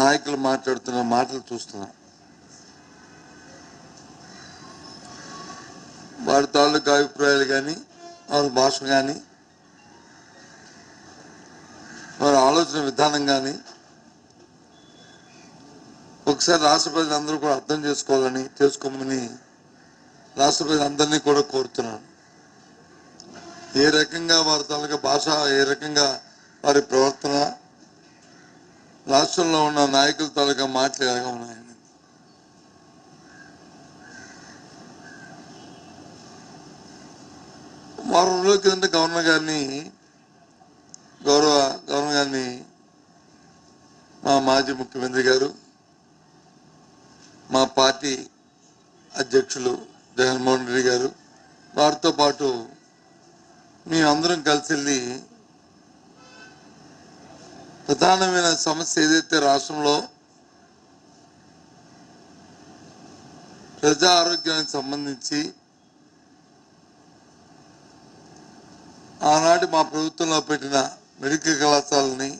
నాయకులు మాట్లాడుతున్న మాటలు చూస్తున్నాం. వారి తాలూకు అభిప్రాయాలు కానీ, వారి భాష కానీ, వారి ఆలోచన విధానం కానీ ఒకసారి రాష్ట్ర ప్రజలందరూ కూడా అర్థం చేసుకోమని రాష్ట్ర ప్రజలందరినీ కూడా కోరుతున్నాను. ఏ రకంగా వారి తాలూకా భాష, ఏ రకంగా వారి ప్రవర్తన, రాష్ట్రంలో ఉన్న నాయకుల తాలూకా మాటలు ఎలాగా ఉన్నాయని. వారం రోజుల కింద గవర్నర్ గారిని మా మాజీ ముఖ్యమంత్రి గారు, మా పార్టీ అధ్యక్షులు జగన్మోహన్ రెడ్డి గారు, వారితో పాటు మేమందరం కలిసి వెళ్ళి ప్రధానమైన సమస్య ఏదైతే రాష్ట్రంలో ప్రజా ఆరోగ్యానికి సంబంధించి ఆనాటి మా ప్రభుత్వంలో పెట్టిన మెడికల్ కళాశాలని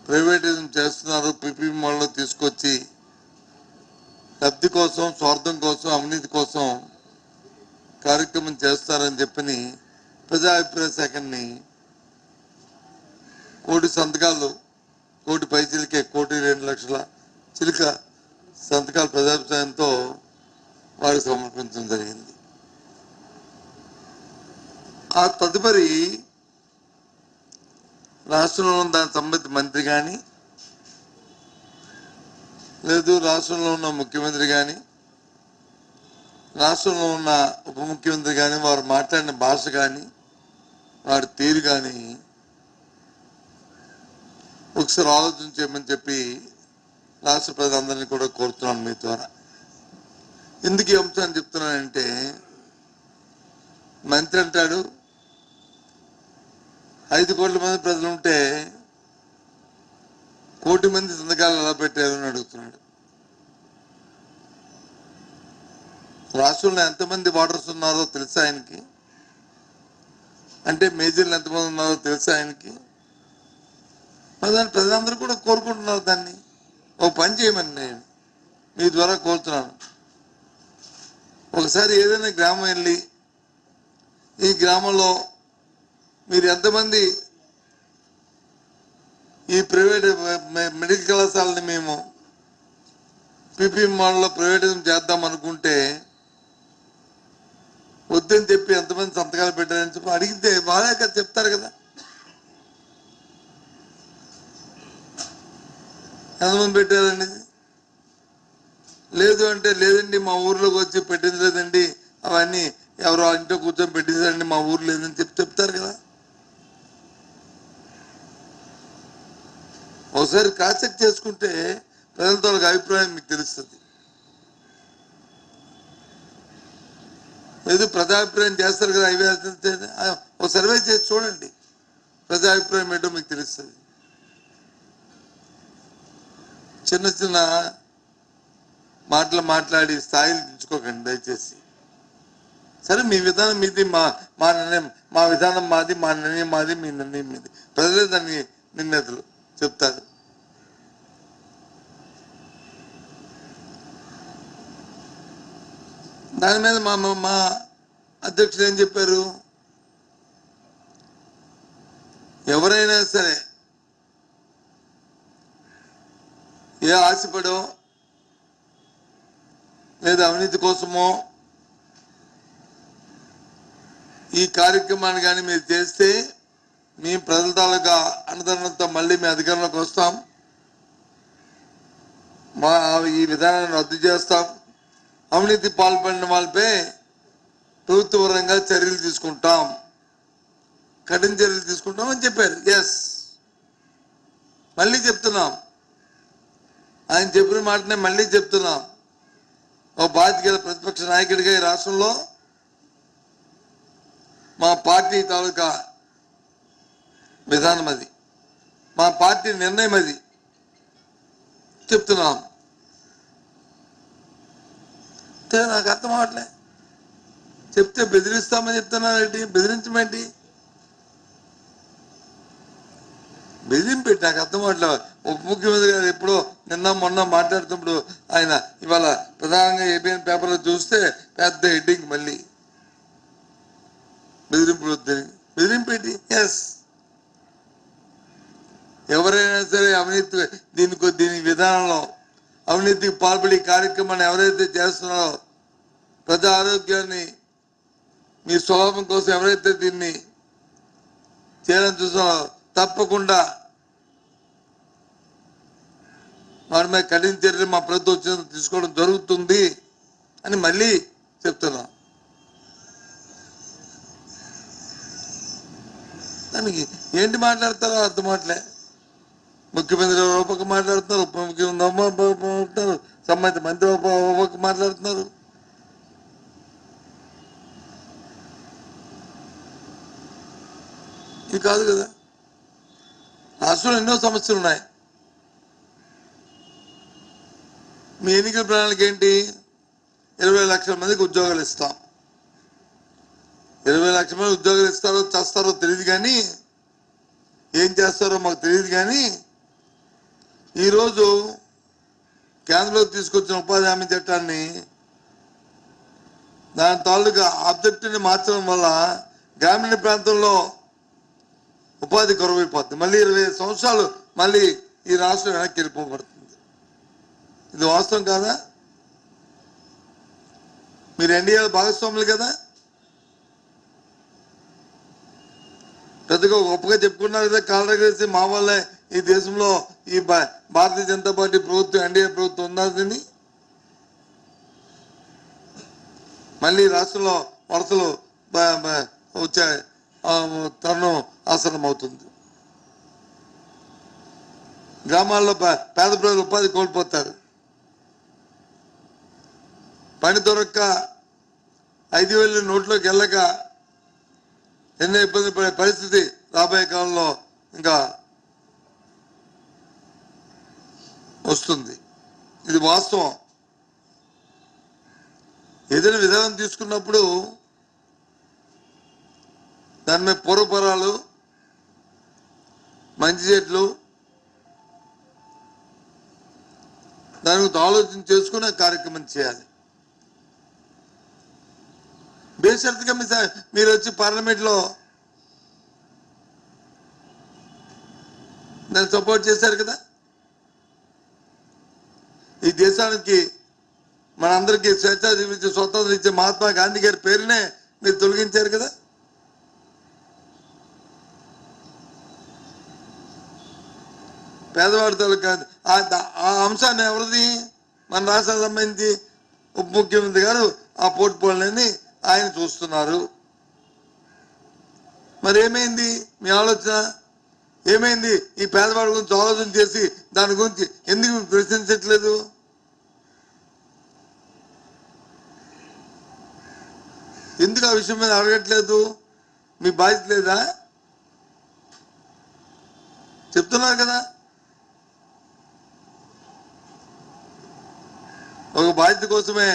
ప్రైవేటైజం చేస్తున్నారు, పీపీపీ మోడల్లో తీసుకొచ్చి లబ్ధి కోసం, స్వార్థం కోసం, అవినీతి కోసం కార్యక్రమం చేస్తారని చెప్పని ప్రజాభిప్రాయ సేకరణని 1,000 సంతకాలు, 1,000 పైసలకే 1,02,00,000 చిలుక సంతకాల ప్రజాభిప్రాయంతో వారికి సమర్పించడం జరిగింది. ఆ తదుపరి రాష్ట్రంలో ఉన్న దానికి సంబంధిత మంత్రి కానీ, లేదు రాష్ట్రంలో ఉన్న ముఖ్యమంత్రి కానీ, రాష్ట్రంలో ఉన్న ఉప ముఖ్యమంత్రి కానీ, వారు మాట్లాడిన భాష కానీ, వారి తీరు కానీ ఒకసారి ఆలోచన చేయమని చెప్పి రాష్ట్ర ప్రజలందరినీ కూడా కోరుతున్నాను మీ ద్వారా. ఎందుకు ఈ అంశాన్ని చెప్తున్నానంటే, మంత్రి అంటాడు 5 కోట్ల మంది ప్రజలు ఉంటే 1 కోటి మంది సంతకాలు ఎలా పెట్టారు అని అడుగుతున్నాడు. రాష్ట్రంలో ఎంతమంది ఓటర్స్ ఉన్నారో తెలుసా ఆయనకి? అంటే మేజర్లు ఎంతమంది ఉన్నారో తెలుసా ఆయనకి? ప్రజలందరూ కూడా కోరుకుంటున్నారు దాన్ని. ఒక పని చేయమని నేను మీ ద్వారా కోరుతున్నాను. ఒకసారి ఏదైనా గ్రామం వెళ్ళి, ఈ గ్రామంలో మీరు ఎంతమంది ఈ ప్రైవేట్ మెడికల్ కళాశాలని మేము పీపీ మోడల్లో ప్రైవేటైజం చేద్దాం అనుకుంటే వద్దని చెప్పి ఎంతమంది సంతకాలు పెట్టారని చెప్పి అడిగితే వాళ్ళే కదా చెప్తారు కదా ఎంతమంది పెట్టారండి. లేదు అంటే లేదండి మా ఊర్లోకి వచ్చి పెట్టింది లేదండి, అవన్నీ ఎవరో ఇంట్లో కూర్చొని పెట్టిందండి, మా ఊరు లేదని చెప్తారు కదా. ఒకసారి క్రాస్ చెక్ చేసుకుంటే ప్రజలతో అభిప్రాయం మీకు తెలుస్తుంది. లేదు ప్రజాభిప్రాయం చేస్తారు కదా, ఒక సర్వే చేసి చూడండి, ప్రజాభిప్రాయం ఏంటో మీకు తెలుస్తుంది. చిన్న చిన్న మాటలు మాట్లాడి స్థాయిలు దించుకోకండి దయచేసి. సరే మీ విధానం మీది, మా నిర్ణయం, మా విధానం మాది, మా నిర్ణయం మాది, మీ నిర్ణయం మీది. ప్రజలే దాన్ని నిర్ణేతలు చెప్తారు. దాని మీద మా అధ్యక్షుడు ఏం చెప్పారు? ఎవరైనా సరే ఏ ఆశపడో లేదా అవినీతి కోసమో ఈ కార్యక్రమాన్ని కానీ మీరు చేస్తే మీ ప్రజల తాలూకా అనుదానంతో మళ్ళీ మీ అధికారంలోకి వస్తాం, ఈ విధానాన్ని రద్దు చేస్తాం, అవినీతి పాల్పడిన వాళ్ళపై ప్రభుత్వపరంగా చర్యలు తీసుకుంటాం, కఠిన చర్యలు తీసుకుంటాం అని చెప్పారు. ఎస్, మళ్ళీ చెప్తున్నాం, ఆయన చెప్పిన మాటనే మళ్ళీ చెప్తున్నాం. ఒక బాధ్యత ప్రతిపక్ష నాయకుడిగా ఈ రాష్ట్రంలో మా పార్టీ తాలూకా విధానం అది, మా పార్టీ నిర్ణయం అది చెప్తున్నాం. నాకు అర్థం అవట్లే. చెప్తే బెదిరిస్తామని చెప్తున్నారేంటి? బెదిరించమేంటి? బెదిరింపెట్టి నాకు అర్థం అవట్లే. ఉప ముఖ్యమంత్రి గారు ఎప్పుడో నిన్న మొన్న మాట్లాడుతున్నప్పుడు ఆయన ఇవాళ ప్రధానంగా ఏబిఎన్ పేపర్లో చూస్తే పెద్ద హెడ్డింగ్ మళ్ళీ బెదిరింపులు వద్దని. బెదిరింపేటి? ఎస్, ఎవరైనా సరే అవినీతి దీని విధానంలో అవినీతికి పాల్పడి కార్యక్రమాన్ని ఎవరైతే చేస్తున్నారో, ప్రజా ఆరోగ్యాన్ని మీ స్వలాభం కోసం ఎవరైతే దీన్ని చేయాలని చూస్తున్నారో తప్పకుండా వారి మీద కఠిన చర్యలు మా ప్రభుత్వం తీసుకోవడం జరుగుతుంది అని మళ్ళీ చెప్తున్నాం. దానికి ఏంటి మాట్లాడతారో అర్థం మాటలే. ముఖ్యమంత్రి రూపక మాట్లాడుతున్నారు, ఉప ముఖ్యమంత్రి సంబంధిత మంత్రి రూపక మాట్లాడుతున్నారు. ఇది కాదు కదా. రాష్ట్రంలో ఎన్నో సమస్యలు ఉన్నాయి. మీ ఎన్నికల ప్రణాళిక ఏంటి? 20 లక్షల మందికి ఉద్యోగాలు ఇస్తాం. 20 లక్షల మంది ఉద్యోగాలు ఇస్తారో చేస్తారో తెలియదు, కానీ ఏం చేస్తారో మాకు తెలియదు. కానీ ఈరోజు కేంద్రంలో తీసుకొచ్చిన ఉపాధి హామీ చట్టాన్ని దాని తాలూకా ఆబ్జెక్టివ్ని మార్చడం వల్ల గ్రామీణ ప్రాంతంలో ఉపాధి కరువైపోతుంది. మళ్ళీ 25 సంవత్సరాలు మళ్ళీ ఈ రాష్ట్రం వెనక్కి వెళ్ళిపోబడుతుంది. ఇది వాస్తవం కాదా? మీరు ఎన్డీఏ భాగస్వాములు కదా, పెద్దగా గొప్పగా చెప్పుకున్నారు కదా. కాలరగేసి మా వల్లే ఈ దేశంలో ఈ భారతీయ జనతా పార్టీ ప్రభుత్వం, ఎన్డీఏ ప్రభుత్వం ఉన్నదని. మళ్ళీ రాష్ట్రంలో వలసలు వచ్చే తరుణం ఆసనం అవుతుంది. గ్రామాల్లో పేద ప్రజలు ఉపాధి కోల్పోతారు. పని దొరక్క 5,000 నోట్లోకి వెళ్ళక ఎన్నో ఇబ్బంది పడే పరిస్థితి రాబోయే కాలంలో ఇంకా వస్తుంది. ఇది వాస్తవం. ఏదైనా విధానం తీసుకున్నప్పుడు దాని మీద పూర్వపరాలు, మంచి చెట్లు దాని గురించి ఆలోచన చేసుకునే కార్యక్రమం చేయాలి. బేషరతుగా మీరు వచ్చి పార్లమెంట్లో దాన్ని సపోర్ట్ చేశారు కదా. ఈ దేశానికి మనందరికీ స్వేచ్ఛ ఇచ్చే, స్వతంత్రం ఇచ్చే మహాత్మా గాంధీ గారి పేరునే మీరు తొలగించారు కదా. పేదవాడి తాలూకా ఆ అంశాన్ని ఎవరిది? మన రాష్ట్రానికి సంబంధించి ఉప ముఖ్యమంత్రి గారు ఆ పోర్ట్ఫోలియోని ఆయన చూస్తున్నారు. మరి ఏమైంది మీ ఆలోచన? ఏమైంది? ఈ పేదవాడి గురించి ఆలోచన చేసి దాని గురించి ఎందుకు ప్రశ్నించట్లేదు? ఎందుకు ఆ విషయం మీద అడగట్లేదు? మీ బాధ్యత లేదా? చెప్తున్నారు కదా. ఒక బాధ్యత కోసమే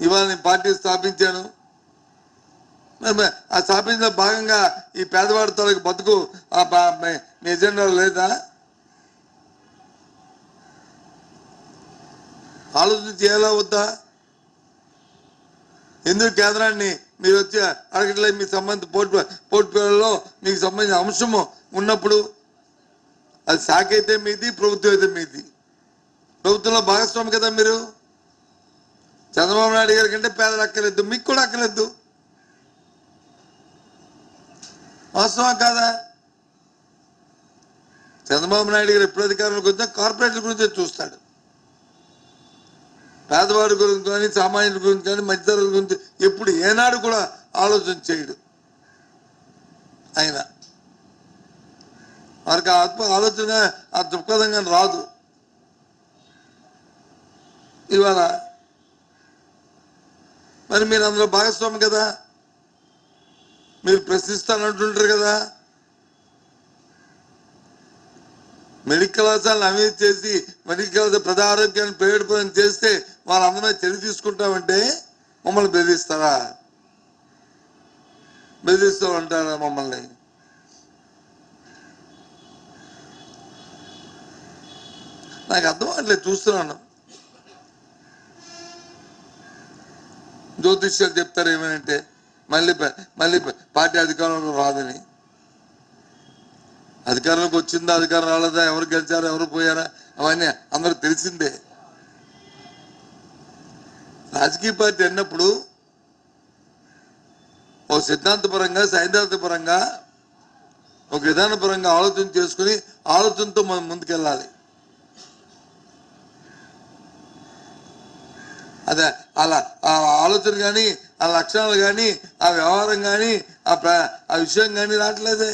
ఇవాళ నేను పార్టీ స్థాపించాను. ఆ స్థాపించిన భాగంగా ఈ పేదవాడి తాలూకు బతుకు మీ ఎజెండాలో లేదా? ఆలోచన చేయాలా వద్దా? ఎందుకు కేంద్రాన్ని మీరు వచ్చి అడగట్లేదు? మీ సంబంధిత పోర్ట్ఫోలియోలో మీకు సంబంధించిన అంశము ఉన్నప్పుడు అది శాఖ అయితే మీది, ప్రభుత్వం అయితే మీది. ప్రభుత్వంలో భాగస్వామి కదా మీరు. చంద్రబాబు నాయుడు గారి కంటే పేదలు అక్కర్లేదు, మీకు కూడా అక్కర్లేదు. వాస్తవం కాదా? చంద్రబాబు నాయుడు గారు ఎప్పుడు అధికారంలోకి వచ్చినా కార్పొరేట్ల గురించే చూస్తాడు. పేదవాడి గురించి కానీ, సామాన్యుల గురించి కానీ, మధ్యతరగతి గురించి ఎప్పుడు ఏనాడు కూడా ఆలోచన చేయడు ఆయన. వారికి ఆలోచన ఆ దృక్పథంగా రాదు. ఇవాళ మరి మీరు అందులో భాగస్వామి కదా, మీరు ప్రశ్నిస్తానంటుంటారు కదా. మెడికల్ కళాశాలను అవినీతి చేసి మెడికల్ కళాశాల ప్రజా ఆరోగ్యాన్ని ప్రైవేట్ పరం చేస్తే వాళ్ళందరూ చర్య తీసుకుంటామంటే మమ్మల్ని బెదిరిస్తారా? బెదిరిస్తూ ఉంటారా మమ్మల్ని? నాకు అర్థం అవ్వట్లేదు, చూస్తున్నాను. జ్యోతిష్యాలు చెప్తారు ఏమనంటే మళ్ళీ పార్టీ అధికారంలో రాదని. అధికారంలోకి వచ్చిందా, అధికారం రాలేదా, ఎవరు గెలిచారా, ఎవరు పోయారా, అవన్నీ అందరికి తెలిసిందే. రాజకీయ పార్టీ అన్నప్పుడు ఒక సిద్ధాంతపరంగా, సైద్ధాంతపరంగా, ఒక విధానపరంగా ఆలోచన చేసుకుని ఆలోచనతో మనం ముందుకెళ్ళాలి. అదే అలా ఆ ఆలోచన కానీ, ఆ లక్షణాలు కానీ, ఆ వ్యవహారం కానీ, ఆ విషయం కానీ రావట్లేదే.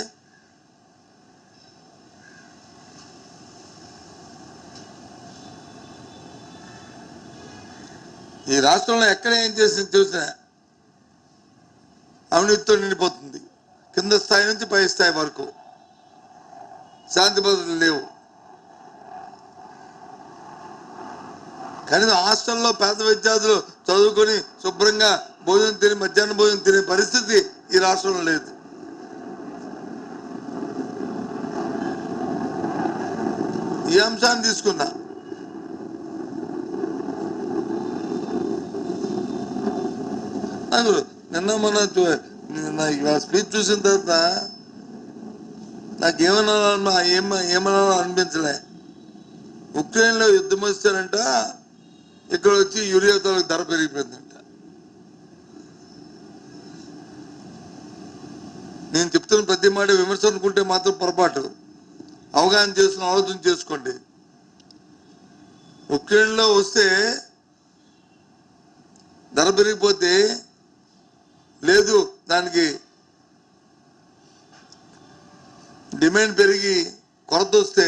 ఈ రాష్ట్రంలో ఎక్కడ ఏం చేసి చూసినా అవినీతితో నిండిపోతుంది. కింద స్థాయి నుంచి పై స్థాయి వరకు శాంతి భద్రతలు లేవు. కనీసం హాస్టల్లో పేద విద్యార్థులు చదువుకొని శుభ్రంగా భోజనం తిని, మధ్యాహ్న భోజనం తినే పరిస్థితి ఈ రాష్ట్రంలో లేదు. ఈ అంశాన్ని తీసుకున్నా. నిన్న మొన్న స్పీచ్ చూసిన తర్వాత ఏమన్నా అనిపించలే. ఉక్రెయిన్లో యుద్ధం వస్తారంట, ఇక్కడ వచ్చి యూరియా ధర పెరిగిపోయిందంట. నేను చెప్తున్న ప్రతి మాట విమర్శ అనుకుంటే మాత్రం పొరపాటు. అవగాహన చేసుకుని ఆలోచన చేసుకోండి. ఉక్రెయిన్లో వస్తే ధర పెరిగిపోతే లేదు, దానికి డిమాండ్ పెరిగి కొరత వస్తే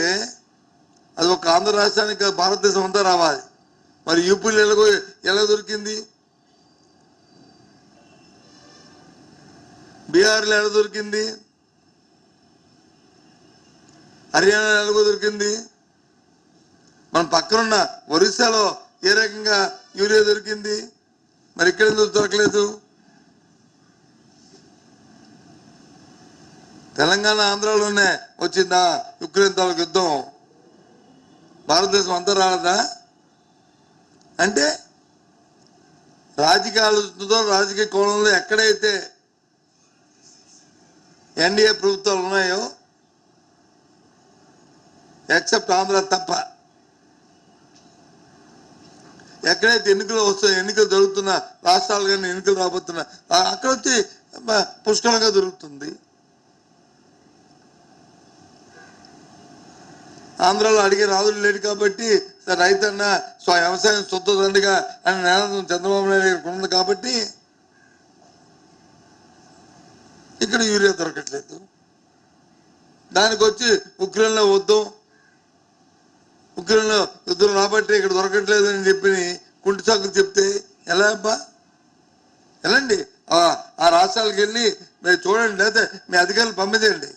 అది ఒక ఆంధ్ర రాష్ట్రానికి, భారతదేశం అంతా రావాలి. మరి యూపీలో ఎలా దొరికింది, బీహార్లో ఎలా దొరికింది, హర్యానాలో ఎలా దొరికింది, మన పక్కనున్న ఒరిస్సాలో ఏ రకంగా యూరియా దొరికింది, మరి ఇక్కడ ఎందుకు దొరకలేదు? తెలంగాణ, ఆంధ్రాలోనే వచ్చిందా ఉక్రెయిన్ తాలూకు యుద్ధం? భారతదేశం అంతా రాలేదా? అంటే రాజకీయ ఆలోచనతో, రాజకీయ కోణంలో ఎక్కడైతే ఎన్డీఏ ప్రభుత్వాలు ఉన్నాయో, ఎక్సెప్ట్ ఆంధ్ర తప్ప, ఎక్కడైతే ఎన్నికలు వస్తాయో, ఎన్నికలు జరుగుతున్న రాష్ట్రాలు కానీ ఎన్నికలు రాబోతున్నా అక్కడ వచ్చి పుష్కలంగా దొరుకుతుంది. ఆంధ్రాలో అడిగే రాజులు లేడు కాబట్టి రైతన్న వ్యవసాయం సొంతదండిగా అని నినాదం చంద్రబాబు నాయుడు గారికి ఉంది కాబట్టి ఇక్కడ యూరియా దొరకట్లేదు. దానికి వచ్చి ఉక్రెయిన్లో వద్దాం, ఉక్రెయిన్లో యుద్ధం రాబట్టి ఇక్కడ దొరకట్లేదు అని చెప్పి కుంటి సాకులు చెప్తే ఎలా అబ్బా? వెళ్ళండి ఆ రాష్ట్రాలకు వెళ్ళి మీరు చూడండి, లేకపోతే మీ అధికారులు పంపించండి.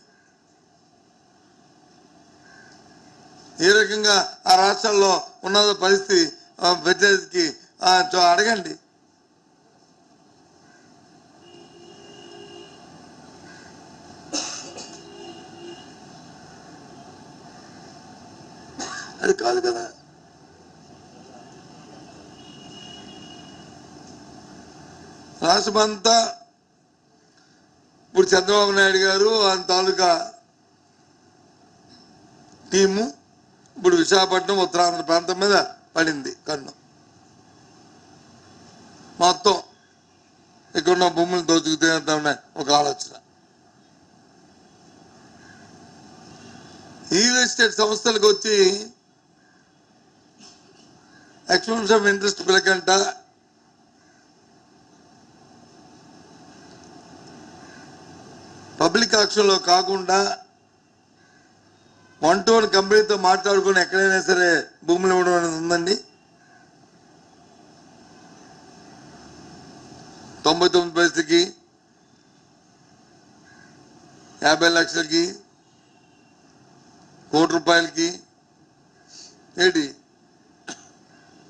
ఏ రకంగా ఆ రాష్ట్రాల్లో ఉన్నదో పరిస్థితి ప్రజలకి అడగండి. అది కాదు కదా. రాష్ట్రమంతా ఇప్పుడు చంద్రబాబు నాయుడు గారు ఆయన తాలూకా టీము ఇప్పుడు విశాఖపట్నం, ఉత్తరాంధ్ర ప్రాంతం మీద పడింది కన్ను. మొత్తం ఇక్కడున్న భూములు దోచుకు తినేద్దామనే ఒక ఆలోచన. రియల్ ఎస్టేట్ సంస్థలకు వచ్చి ఎక్స్పెన్షన్ ఆఫ్ ఇంట్రెస్ట్ పిలకంట, పబ్లిక్ ఆక్షన్లో కాకుండా 1-to-1 కంపెనీతో మాట్లాడుకుని ఎక్కడైనా సరే భూములు ఇవ్వడం అనేది ఉందండి. 99 పైసలకి, 50 లక్షలకి, ₹1,00,00,000కి, ఏంటి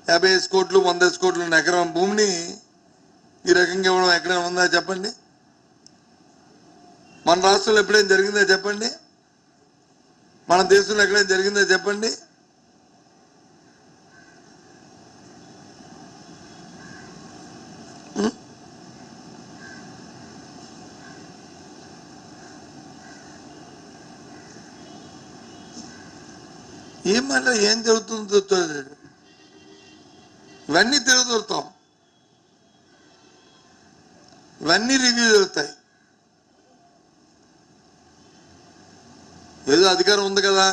50 కోట్లు, 100 కోట్లు ఉన్న ఎకరం భూమిని ఈ రకంగా ఇవ్వడం ఎక్కడైనా ఉందా చెప్పండి? మన రాష్ట్రంలో ఎప్పుడైనా జరిగిందా చెప్పండి? మన దేశంలో ఎక్కడైనా జరిగిందో చెప్పండి? ఏమన్నా ఏం జరుగుతుందో తెలియదు. ఇవన్నీ తిరుగుతాం, ఇవన్నీ రివ్యూ జరుగుతాయి. ఏదో అధికారం ఉంది కదా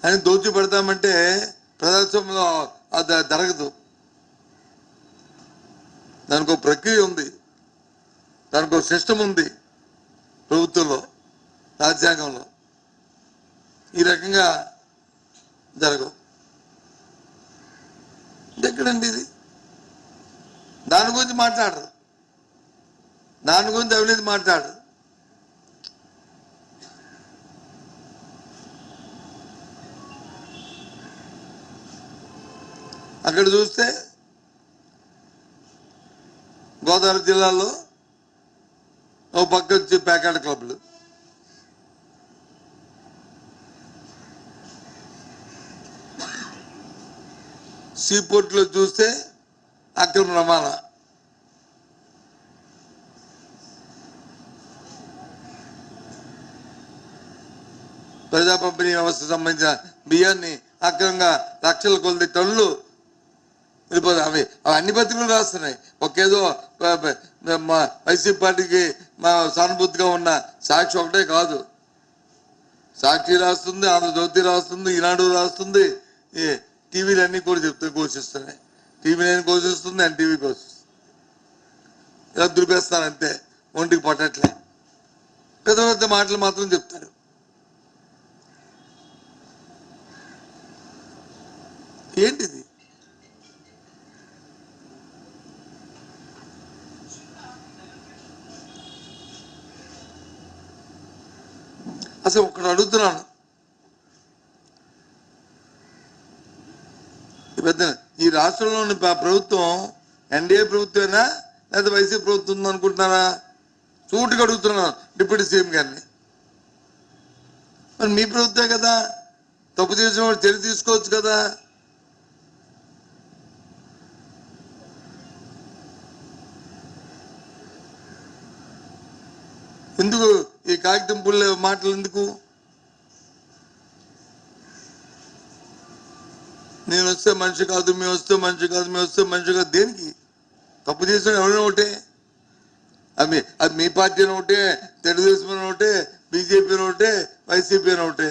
అని దోచి పెడతామంటే ప్రజాస్వామ్యంలో అది జరగదు. దానికి ఒక ప్రక్రియ ఉంది, దానికి ఒక సిస్టమ్ ఉంది ప్రభుత్వంలో, రాజ్యాంగంలో. ఈ రకంగా జరగవు. ఎక్కడండి ఇది? దాని గురించి మాట్లాడరు, దాని గురించి అవినీతి మాట్లాడరు. అక్కడ చూస్తే గోదావరి జిల్లాలో ఓ పక్క వచ్చి ప్యాకెట్ క్లబ్లు, సీపోర్ట్లో చూస్తే అక్రమ రవాణా, ప్రజా పంపిణీ వ్యవస్థకు సంబంధించిన బియ్యాన్ని అక్రమంగా లక్షల కొద్ది టన్నులు వెళ్ళిపోతాయి. అవి అన్ని పత్రికలు రాస్తున్నాయి. ఒకేదో వైసీపీ పార్టీకి మా సానుభూతిగా ఉన్న సాక్షి ఒకటే కాదు, సాక్షి రాస్తుంది, ఆంధ్రజ్యోతి రాస్తుంది, ఈనాడు రాస్తుంది, టీవీలు అన్నీ కూడా ఘోషిస్తున్నాయి. టీవీ నేను ఘోషిస్తుంది, ఎన్టీవీ ఘోషిస్తుంది. ఇలా దులిపేస్తారు అంతే, ఒంటికి పట్టట్లే. పెద్ద పెద్ద మాటలు మాత్రం చెప్తారు. ఏంటిది? అసలు ఒకటి అడుగుతున్నాను, ఈ రాష్ట్రంలోని ప్రభుత్వం ఎన్డీఏ ప్రభుత్వమేనా లేదా వైసీపీ ప్రభుత్వం ఉందనుకుంటున్నారా? సూటిగా అడుగుతున్నాను డిప్యూటీ సీఎం గారిని. మరి మీ ప్రభుత్వమే కదా, తప్పు చేసిన వాడు చర్య తీసుకోవచ్చు కదా. ఎందుకు ఈ కాగితం పుల్ల మాటలు ఎందుకు? నేను వస్తే మనిషి కాదు, మేము వస్తే మనిషి కాదు, మేము వస్తే మనిషి కాదు. దేనికి? తప్పు చేసిన ఎవరైనా ఒకటే, అది మీ పార్టీ అని ఒకటే, తెలుగుదేశం అని ఒకటే, బీజేపీ అని ఒకటే, వైసీపీ అని ఒకటే.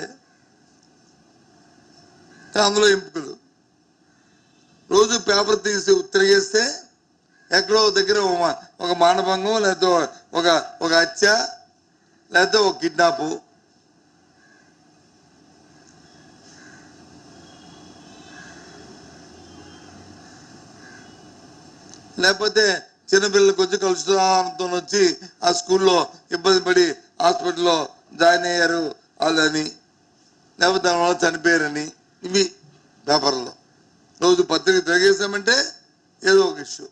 అందులో ఎంపికలు. రోజు పేపర్ తీసి తిరిగేస్తే ఎక్కడో దగ్గర ఒక మానభంగం, లేదా ఒక హత్య, లేదా ఒక కిడ్నాపు. లేకపోతే చిన్నపిల్లలకు వచ్చి కలుషితంతో వచ్చి ఆ స్కూల్లో ఇబ్బంది పడి హాస్పిటల్లో జాయిన్ అయ్యారు వాళ్ళని, లేకపోతే దానివల్ల చనిపోయారని. ఇవి పేపర్లో రోజు పత్రిక తిరిగేసామంటే ఏదో ఒక ఇష్యూ.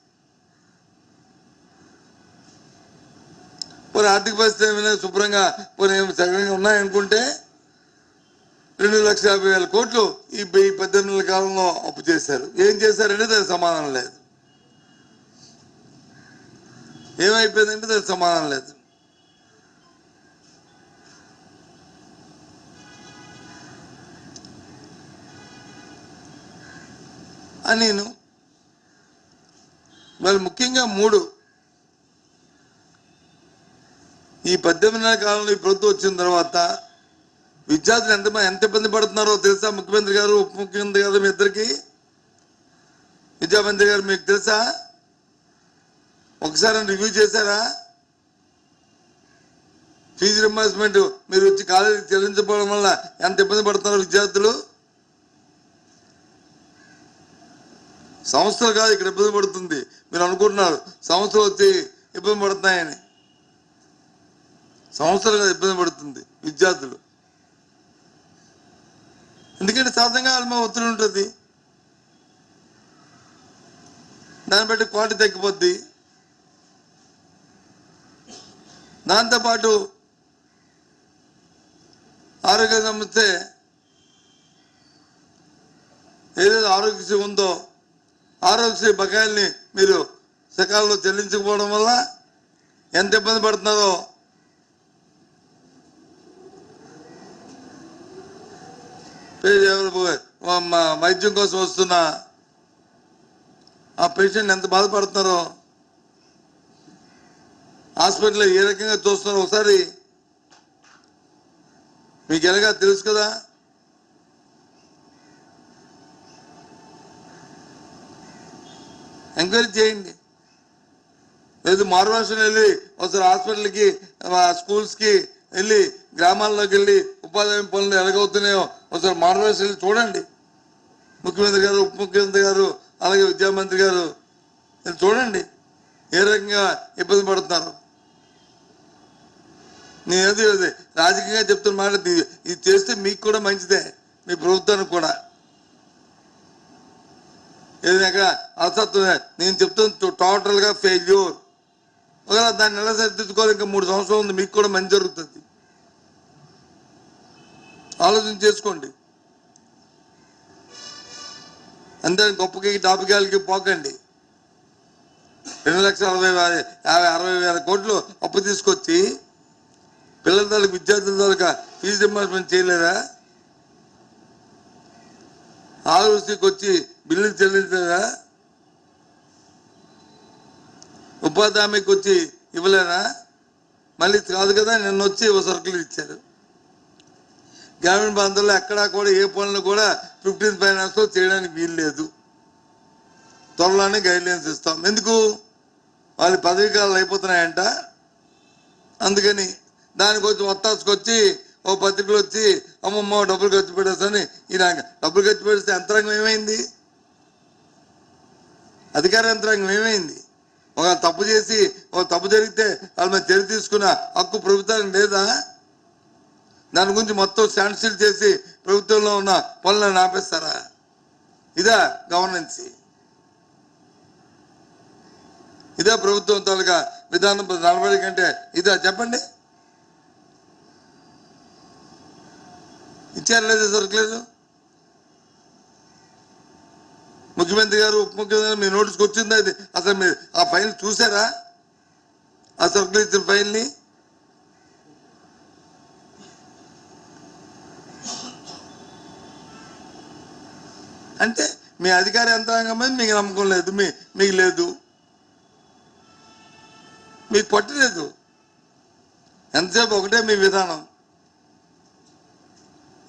పోనీ ఆర్థిక పరిస్థితి ఏమైనా శుభ్రంగా పోనీ సగంగా ఉన్నాయనుకుంటే 2,50,000 కోట్లు ఈ 18 నెలల కాలంలో అప్పు చేశారు. ఏం చేశారంటే దానికి సమాధానం లేదు. ఏమైపోయిందంటే దానికి సమాధానం లేదు. అని నేను మరి ముఖ్యంగా 3 ఈ 18 నెలల కాలంలో ఈ ప్రభుత్వం వచ్చిన తర్వాత విద్యార్థులు ఎంత ఇబ్బంది పడుతున్నారో తెలుసా? ముఖ్యమంత్రి గారు, ఉప ముఖ్యమంత్రి గారు, మీ ఇద్దరికి, విద్యామంత్రి గారు మీకు తెలుసా? ఒకసారి రివ్యూ చేశారా? ఫీజు రింబర్స్మెంట్ మీరు వచ్చి కాలేజీకి చెల్లించకపోవడం వల్ల ఎంత ఇబ్బంది పడుతున్నారో విద్యార్థులు. సంస్థలు కాదు ఇక్కడ ఇబ్బంది పడుతుంది. మీరు అనుకుంటున్నారు సంస్థలు వచ్చి ఇబ్బంది పడుతున్నాయని. సంస్థలు కాదు ఇబ్బంది పడుతుంది, విద్యార్థులు. ఎందుకంటే సహజంగా వాళ్ళ మీద ఒత్తిడి ఉంటుంది, దాన్ని బట్టి క్వాలిటీ తగ్గిపోద్ది. దాంతోపాటు ఆరోగ్య సమస్య ఏదైతే ఆరోగ్యశ్రీ ఉందో ఆరోగ్యశ్రీ బకాయిల్ని మీరు సకాలంలో చెల్లించకపోవడం వల్ల ఎంత ఇబ్బంది పడుతున్నారో వైద్యం కోసం వస్తున్న ఆ పేషెంట్ ఎంత బాధపడుతున్నారో, హాస్పిటల్లో ఏ రకంగా చూస్తున్నారో ఒకసారి మీకు ఎలాగా తెలుసు కదా. ఎంక్వైరీ చేయండి. లేదు మారుభాషను వెళ్ళి ఒకసారి హాస్పిటల్కి, స్కూల్స్కి వెళ్ళి, గ్రామాల్లోకి వెళ్ళి ఉపాధి హామీ పనులు ఎలాగవుతున్నాయో ఒకసారి మారుభాష వెళ్ళి చూడండి. ముఖ్యమంత్రి గారు, ఉప ముఖ్యమంత్రి గారు, అలాగే విద్యామంత్రి గారు చూడండి ఏ రకంగా ఇబ్బంది పడుతున్నారు. నేనేది రాజకీయంగా చెప్తున్న మాట, ఇది చేస్తే మీకు కూడా మంచిదే, మీ ప్రభుత్వానికి కూడా. ఏదైనా అలసత్వం నేను చెప్తున్నా టోటల్గా ఫెయిల్యూర్. ఒకవేళ దాన్ని ఎలా సరిదిద్దుకోవాలి, ఇంకా 3 సంవత్సరాలు ఉంది, మీకు కూడా మంచి జరుగుతుంది. ఆలోచన చేసుకోండి. అంతే గొప్పకి టాపికాలకి పోకండి. 2,60,000 కోట్లు అప్పు తీసుకొచ్చి పిల్లల తాలూకు, విద్యార్థుల తాలూకా ఫీజు రింబర్స్మెంట్ చేయలేదా? ఆర్ఓసీకి వచ్చి బిల్లులు చెల్లించలేదా? ఉపాధి హామీకి వచ్చి ఇవ్వలేదా? మళ్ళీ కాదు కదా, నిన్న వచ్చి సరుకులు ఇచ్చారు. గ్రామీణ ప్రాంతాల్లో ఎక్కడా కూడా ఏ పనులు కూడా 15th ఫైనాన్స్లో చేయడానికి వీలు లేదు. త్వరలోనే గైడ్లైన్స్ ఇస్తాం. ఎందుకు? వాళ్ళ పదవీ కాలాలు అయిపోతున్నాయంట. అందుకని దానికి వచ్చి ఒత్తాసుకొచ్చి ఓ పత్రికలు వచ్చి అమ్మమ్మ డబ్బులు ఖర్చు పెట్టేస్తాని, ఈయన డబ్బులు ఖర్చు పెడితే యంత్రాంగం ఏమైంది? అధికార యంత్రాంగం ఏమైంది? ఒక తప్పు చేసి ఒక తప్పు జరిగితే వాళ్ళ మీద చర్య తీసుకున్న హక్కు ప్రభుత్వానికి లేదా? దాని గురించి మొత్తం స్టాండ్ చేసి ప్రభుత్వంలో ఉన్న పనులను ఆపేస్తారా? ఇదా గవర్నెన్స్? ఇదే ప్రభుత్వం తాలూకా విధానం, నడవడి కంటే ఇదా? చెప్పండి. ఇచ్చారు లేదు, దొరకలేదు. ముఖ్యమంత్రి గారు, ఉప ముఖ్యమంత్రి గారు మీ నోటీస్కి వచ్చిందా? ఇది అసలు మీరు ఆ ఫైల్ చూసారా? ఆ సరుకులు ఇచ్చిన ఫైల్ని? అంటే మీ అధికార యంత్రాంగం మీద మీకు నమ్మకం లేదు, మీకు లేదు, మీకు పట్టలేదు. ఎంతసేపు ఒకటే మీ విధానం.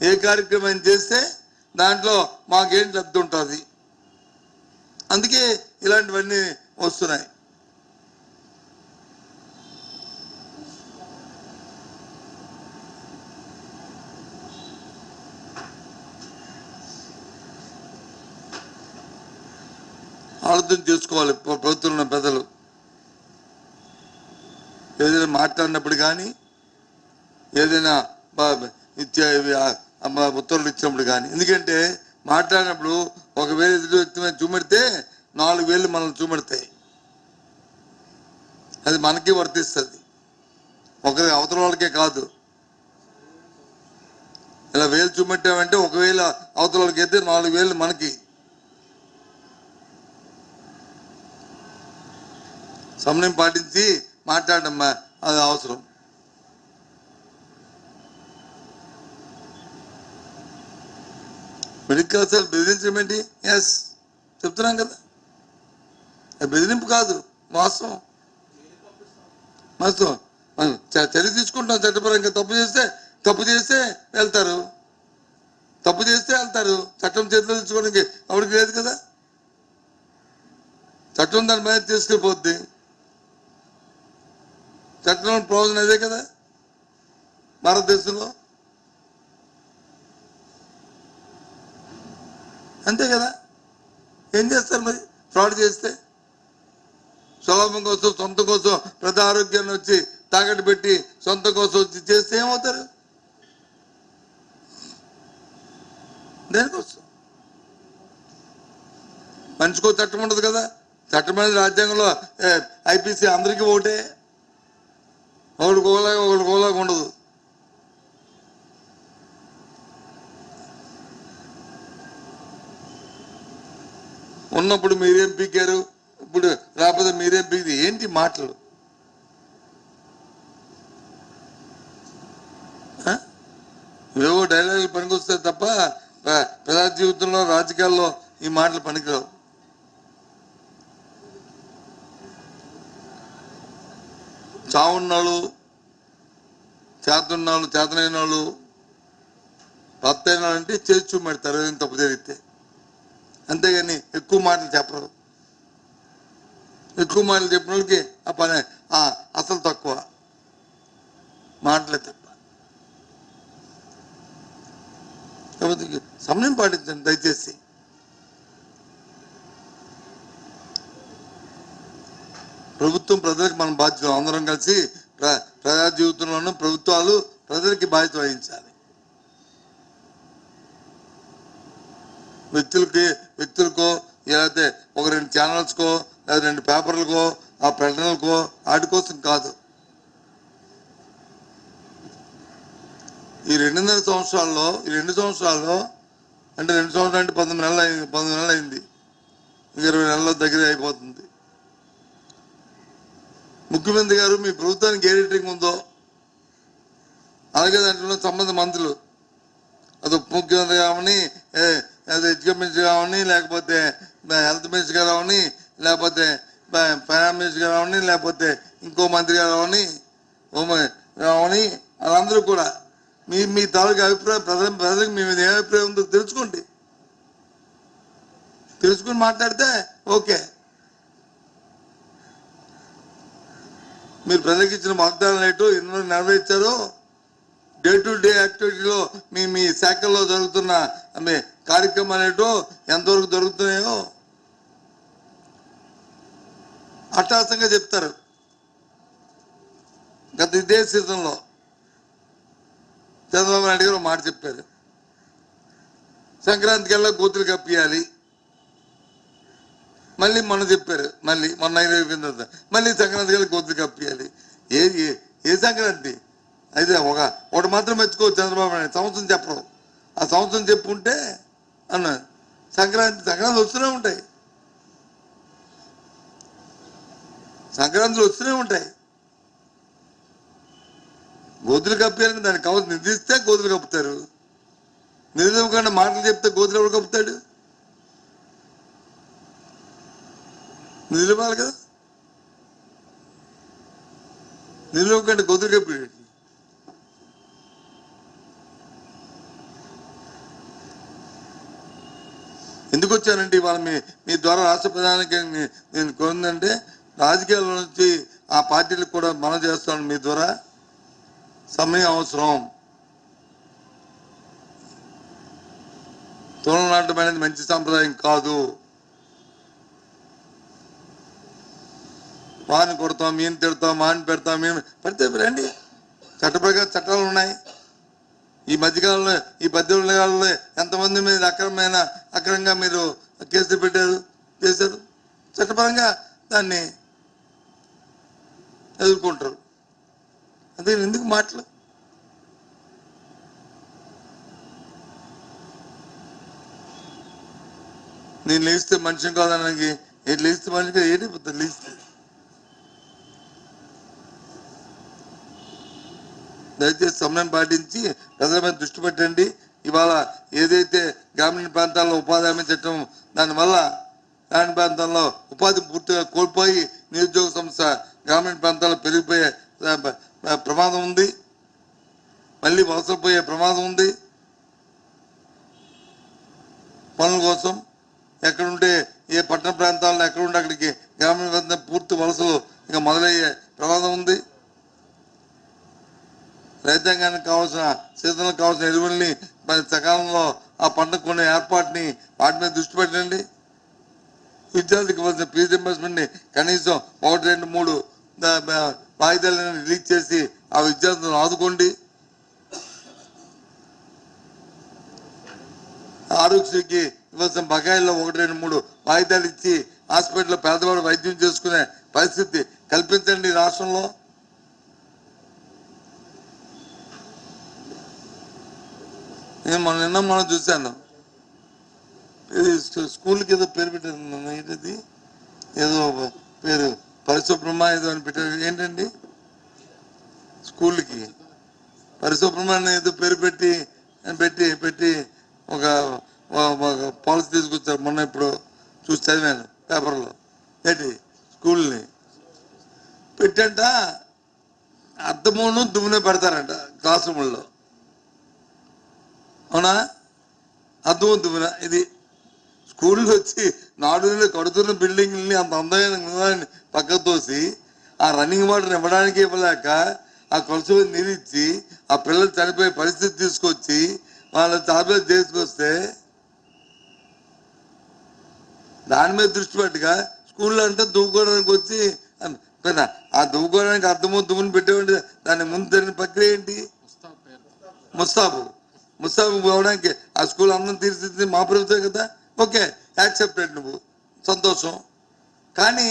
ఏ కార్యక్రమం చేస్తే దాంట్లో మాకేంటి లబ్ధి ఉంటుంది. అందుకే ఇలాంటివన్నీ వస్తున్నాయి. ఆలోచన చేసుకోవాలి ప్రభుత్వంలో ఉన్న పెద్దలు. ఏదైనా మాట్లాడినప్పుడు కానీ, ఏదైనా ఉత్తర్వులు ఇచ్చినప్పుడు కానీ. ఎందుకంటే మాట్లాడినప్పుడు 1,000 ఎదుటి వ్యక్తి మీద చూపెడితే 4,000 మనల్ని చూపెడతాయి. అది మనకి వర్తిస్తుంది, ఒకరి అవతల వాళ్ళకే కాదు. ఇలా 1000 చూపెట్టామంటే 1,000 అవతల వాళ్ళకి అయితే 4,000 మనకి. సమయం పాటించి మాట్లాడమ్మా, అది అవసరం. మెడికల్ కళాశాల బెదిరించడం ఏంటి? ఎస్, చెప్తున్నాం కదా, బెదిరింపు కాదు, వాస్తవం. చర్య తీసుకుంటాం చట్టపరంగా. తప్పు చేస్తే వెళ్తారు, చట్టం చేతిలో తెచ్చుకోవడానికి ఎవరికి లేదు కదా. చట్టం దాని మీద తీసుకెళ్ళిపోద్ది. చట్టం ప్రయోజనం అదే కదా భారతదేశంలో. అంతే కదా. ఏం చేస్తారు మరి ఫ్రాడ్ చేస్తే? స్వలాభం కోసం, సొంత కోసం, ప్రజా ఆరోగ్యాన్ని వచ్చి తాకట్టు పెట్టి సొంత కోసం వచ్చి చేస్తే ఏమవుతారు? దేనికోసం? మనిషికో చట్టం ఉండదు కదా. చట్టమైన రాజ్యాంగంలో ఐపీసీ అందరికీ ఒకటే, ఒకటి కోలాగా ఉండదు. ఉన్నప్పుడు మీరేం పీకారు, ఇప్పుడు రాకపోతే మీరేం పీకి, ఏంటి మాటలు? ఏవో డైలాగులు పనికొస్తాయి తప్ప ప్రజా జీవితంలో రాజకీయాల్లో ఈ మాటలు పనికిరావు. చావున్నాళ్ళు, చేతన్నాళ్ళు, చేతనైన వాళ్ళు, భర్త అయిన అంటే చేసి చూపెడతారు ఏదైనా తప్పు జరిగితే. అంతేగాని ఎక్కువ మాటలు చెప్పరు. ఎక్కువ మాటలు చెప్పిన వాళ్ళకి ఆ పని అసలు తక్కువ, మాటలే తప్ప. కాబట్టి సమయం పాటించండి దయచేసి. ప్రభుత్వం ప్రజలకు మనం బాధ్యత, అందరం కలిసి ప్రజా జీవితంలోనూ ప్రభుత్వాలు ప్రజలకి బాధ్యత వహించాలి. వ్యక్తులకో లేకపోతే ఒక 2 ఛానల్స్కో లేదా 2 పేపర్లకో ఆ ప్రకటనలకో వాటి కోసం కాదు. ఈ 2.5 సంవత్సరాల్లో అంటే 2 సంవత్సరాలు అంటే 19 నెలలు అయింది. 20 నెలల దగ్గర అయిపోతుంది. ముఖ్యమంత్రి గారు మీ ప్రభుత్వానికి ఏ రేటింగ్ ఉందో అలాగే దాంట్లో సంబంధ మంత్రులు, అది ఉప ముఖ్యమంత్రి కావని, ఎడ్యుకేషన్ మినిస్టర్ కావని, లేకపోతే హెల్త్ మినిస్టర్ గారు అవని, లేకపోతే ఫైనాన్స్ మినిస్టర్ గారు అవని, లేకపోతే ఇంకో మంత్రి గారు అవని, రావని, వాళ్ళందరూ కూడా మీ తాలూకు అభిప్రాయం ప్రజలకు మీ మీద ఏ అభిప్రాయం ఉందో తెలుసుకోండి. తెలుసుకుని మాట్లాడితే ఓకే. మీరు ప్రజలకు ఇచ్చిన వాగ్దానాలు ఏంటో ఎన్నో నెరవేర్చారో, డే టు డే యాక్టివిటీలో మీ శాఖల్లో జరుగుతున్న కార్యక్రమాలు ఏంటో ఎంతవరకు జరుగుతున్నాయో అట్టాసంగా చెప్తారు. గత ఇదే సీజన్లో చంద్రబాబు నాయుడు గారు మాట చెప్పారు, సంక్రాంతికి వెళ్ళా గోతులు కప్పియాలి. మళ్ళీ మొన్న చెప్పారు, మొన్న అయిపోయిన తర్వాత మళ్ళీ సంక్రాంతికి వెళ్ళి గోతులు కప్పియాలి. ఏ సంక్రాంతి అయితే ఒకటి మాత్రం మెచ్చుకోవచ్చు చంద్రబాబు నాయుడు, సంవత్సరం చెప్పరు. ఆ సంవత్సరం చెప్పుంటే అన్న సంక్రాంతి వస్తూనే ఉంటాయి, సంక్రాంతులు వస్తూనే ఉంటాయి. గోతులు కప్పారని దానికి కావాల్సి నిధిస్తే గోతులు కప్పుతారు. నిధులు ఇవ్వకుండా మాటలు చెప్తే గోతులు ఎవరు కప్పుతాడు? నిధులు ఇవ్వాలి కదా. నిధులు ఇవ్వకుండా గోతులు కప్పాడు. ఎందుకు వచ్చానంటే ఇవాళ మీ ద్వారా రాష్ట్ర ప్రధానికి నేను కోరిందంటే, రాజకీయాల నుంచి ఆ పార్టీలకు కూడా మనం చేస్తాను. మీ ద్వారా సమయం అవసరం. తోలం నాటం అనేది మంచి సాంప్రదాయం కాదు. వారిని కొడతాం, ఈయన తిడతాం, మాని పెడతాం, మేము పెడితే రండి, చట్ట ప్రకారం చట్టాలు ఉన్నాయి. ఈ మధ్యకాలంలో ఈ 18 నెలల్లో ఎంతమంది మీద అక్రమంగా మీరు కేసులు చేశారు. చట్టపరంగా దాన్ని ఎదుర్కొంటారు. అదే ఎందుకు మాటలు? నేను లేస్తే మనిషిని కాదనకి లేస్తే మనిషిగా ఏడిపోతుంది. లేస్తే దయచేసి సమయం పాటించి ప్రజల మీద దృష్టి పెట్టండి. ఇవాళ ఏదైతే గ్రామీణ ప్రాంతాల్లో ఉపాధి హామీ చట్టం, దానివల్ల గ్రామీణ ప్రాంతాల్లో ఉపాధి పూర్తిగా కోల్పోయి నిరుద్యోగ సమస్య గ్రామీణ ప్రాంతాల్లో పెరిగిపోయే ప్రమాదం ఉంది. మళ్ళీ వలసలు పోయే ప్రమాదం ఉంది. పనుల కోసం ఎక్కడుంటే ఏ పట్టణ ప్రాంతాల్లో ఎక్కడుంటే అక్కడికి గ్రామీణ ప్రాంతం పూర్తి వలసలు ఇంకా మొదలయ్యే ప్రమాదం ఉంది. రైతాంగానికి కావాల్సిన సీజన్లకు కావాల్సిన ఎరువుల్ని సకాలంలో ఆ పంట కొనే ఏర్పాటుని వాటి మీద దృష్టి పెట్టండి. విద్యార్థికి ఇవ్వాల్సిన ఫీజు రింబర్స్మెంట్ని కనీసం 1, 2, 3 వాయిదాలను రిలీజ్ చేసి ఆ విద్యార్థులను ఆదుకోండి. ఆరోగ్యశ్రీకి ఇవ్వాల్సిన బకాయిల్లో 1, 2, 3 వాయిదాలు ఇచ్చి హాస్పిటల్లో పేదవాడు వైద్యం చేసుకునే పరిస్థితి కల్పించండి రాష్ట్రంలో. నిన్న మనం చూశాను, స్కూల్కి ఏదో పేరు పెట్టారు. ఏంటది, ఏదో పేరు పరిశుభ్రమ ఏదో అని పెట్టారు. ఏంటండి స్కూల్కి పరిశుభ్రమ ఏదో పేరు పెట్టి ఒక పాలసీ తీసుకొచ్చారు మొన్న ఇప్పుడు చూసి చదివాను పేపర్లో. ఏంటి స్కూల్ని పెట్టంట అద్దమును దుమ్మునే పెడతారంట క్లాస్ రూముల్లో. అవునా? అద్దము దుమ్మున ఇది స్కూల్లో వచ్చి నాడు కడుతున్న బిల్డింగ్ని అంత అందమైన పక్కకు తోసి ఆ రన్నింగ్ వాటర్ ఇవ్వడానికి ఇవ్వలేక ఆ కొలసి నిలిచి ఆ పిల్లలు చనిపోయే పరిస్థితి తీసుకొచ్చి వాళ్ళ టాబ్లెట్ చేసుకొస్తే దాని మీద దృష్టి పెట్టగా స్కూల్లో అంటే దువ్వుకోవడానికి వచ్చి ఆ దువ్వుకోవడానికి అర్థమో దుమ్ముని పెట్టేవంటి దాని ముందు జరిగిన ప్రక్రియ ఏంటి? ముస్తాబు పోవడానికి ఆ స్కూల్ అందరం తీర్చిదిద్ది మా ప్రభుత్వం కదా. ఓకే, యాక్సెప్టెడ్, నువ్వు సంతోషం. కానీ